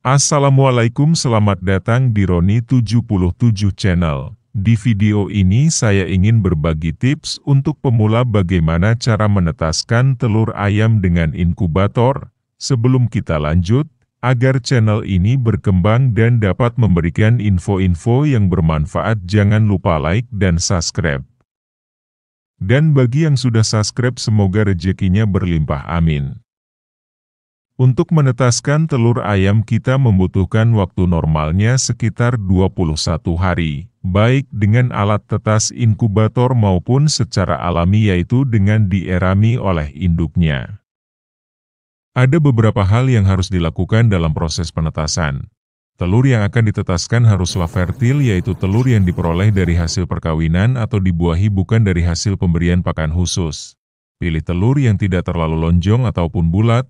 Assalamualaikum, selamat datang di Roni77 Channel. Di video ini saya ingin berbagi tips untuk pemula bagaimana cara menetaskan telur ayam dengan inkubator. Sebelum kita lanjut, agar channel ini berkembang dan dapat memberikan info-info yang bermanfaat, jangan lupa like dan subscribe. Dan bagi yang sudah subscribe, semoga rezekinya berlimpah, amin. Untuk menetaskan telur ayam kita membutuhkan waktu normalnya sekitar 21 hari, baik dengan alat tetas inkubator maupun secara alami, yaitu dengan dierami oleh induknya. Ada beberapa hal yang harus dilakukan dalam proses penetasan. Telur yang akan ditetaskan haruslah fertil, yaitu telur yang diperoleh dari hasil perkawinan atau dibuahi bukan dari hasil pemberian pakan khusus. Pilih telur yang tidak terlalu lonjong ataupun bulat.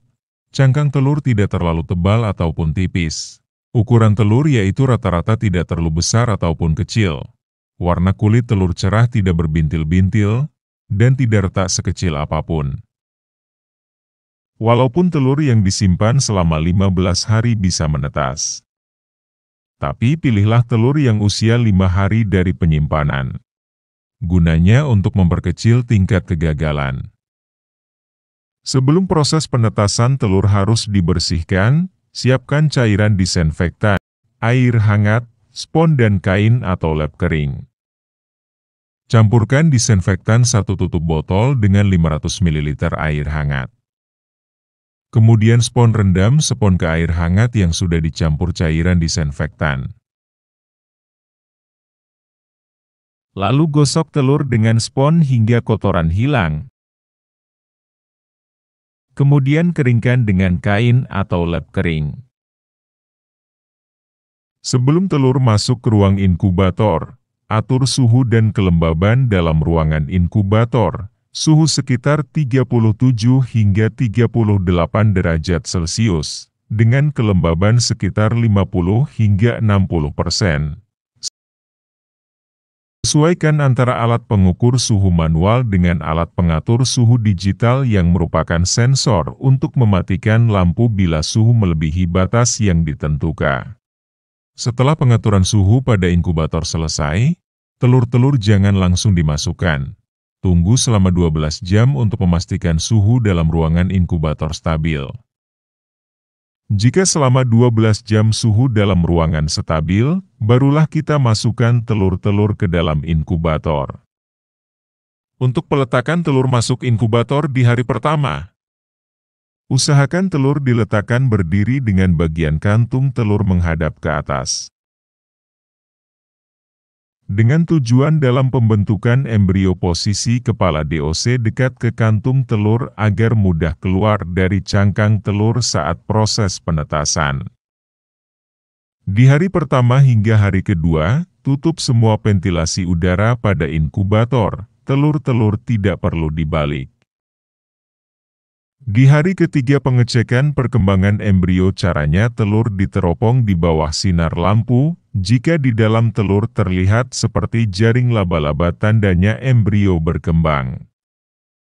Cangkang telur tidak terlalu tebal ataupun tipis. Ukuran telur yaitu rata-rata tidak terlalu besar ataupun kecil. Warna kulit telur cerah, tidak berbintil-bintil, dan tidak retak sekecil apapun. Walaupun telur yang disimpan selama 15 hari bisa menetas. Tapi pilihlah telur yang usia 5 hari dari penyimpanan. Gunanya untuk memperkecil tingkat kegagalan. Sebelum proses penetasan telur harus dibersihkan, siapkan cairan disinfektan, air hangat, spons dan kain atau lap kering. Campurkan disinfektan 1 tutup botol dengan 500 ml air hangat. Kemudian spons rendam spons ke air hangat yang sudah dicampur cairan disinfektan. Lalu gosok telur dengan spons hingga kotoran hilang. Kemudian keringkan dengan kain atau lap kering. Sebelum telur masuk ke ruang inkubator, atur suhu dan kelembaban dalam ruangan inkubator, suhu sekitar 37 hingga 38 derajat Celcius, dengan kelembaban sekitar 50 hingga 60%. Sesuaikan antara alat pengukur suhu manual dengan alat pengatur suhu digital yang merupakan sensor untuk mematikan lampu bila suhu melebihi batas yang ditentukan. Setelah pengaturan suhu pada inkubator selesai, telur-telur jangan langsung dimasukkan. Tunggu selama 12 jam untuk memastikan suhu dalam ruangan inkubator stabil. Jika selama 12 jam suhu dalam ruangan stabil, barulah kita masukkan telur-telur ke dalam inkubator. Untuk peletakan telur masuk inkubator di hari pertama, usahakan telur diletakkan berdiri dengan bagian kantung telur menghadap ke atas. Dengan tujuan dalam pembentukan embrio, posisi kepala DOC dekat ke kantung telur agar mudah keluar dari cangkang telur saat proses penetasan. Di hari pertama hingga hari kedua, tutup semua ventilasi udara pada inkubator, telur-telur tidak perlu dibalik. Di hari ketiga pengecekan perkembangan embrio, caranya telur diteropong di bawah sinar lampu. Jika di dalam telur terlihat seperti jaring laba-laba, tandanya embrio berkembang.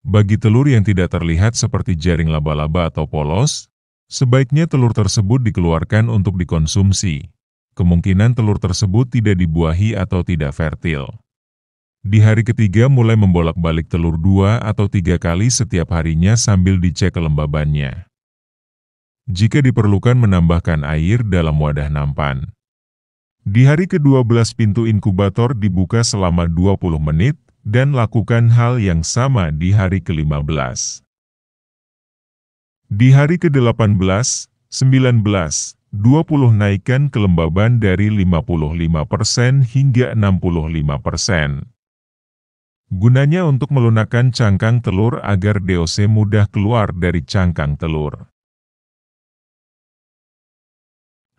Bagi telur yang tidak terlihat seperti jaring laba-laba atau polos, sebaiknya telur tersebut dikeluarkan untuk dikonsumsi. Kemungkinan telur tersebut tidak dibuahi atau tidak fertil. Di hari ketiga mulai membolak-balik telur 2 atau 3 kali setiap harinya sambil dicek kelembabannya. Jika diperlukan, menambahkan air dalam wadah nampan. Di hari ke-12 pintu inkubator dibuka selama 20 menit, dan lakukan hal yang sama di hari ke-15. Di hari ke-18, 19, 20 naikkan kelembaban dari 55% hingga 65%. Gunanya untuk melunakkan cangkang telur agar DOC mudah keluar dari cangkang telur.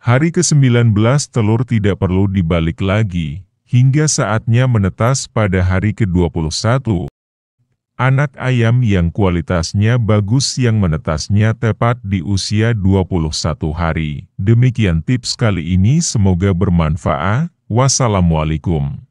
Hari ke-19 telur tidak perlu dibalik lagi, hingga saatnya menetas pada hari ke-21. Anak ayam yang kualitasnya bagus yang menetasnya tepat di usia 21 hari. Demikian tips kali ini, semoga bermanfaat. Wassalamualaikum.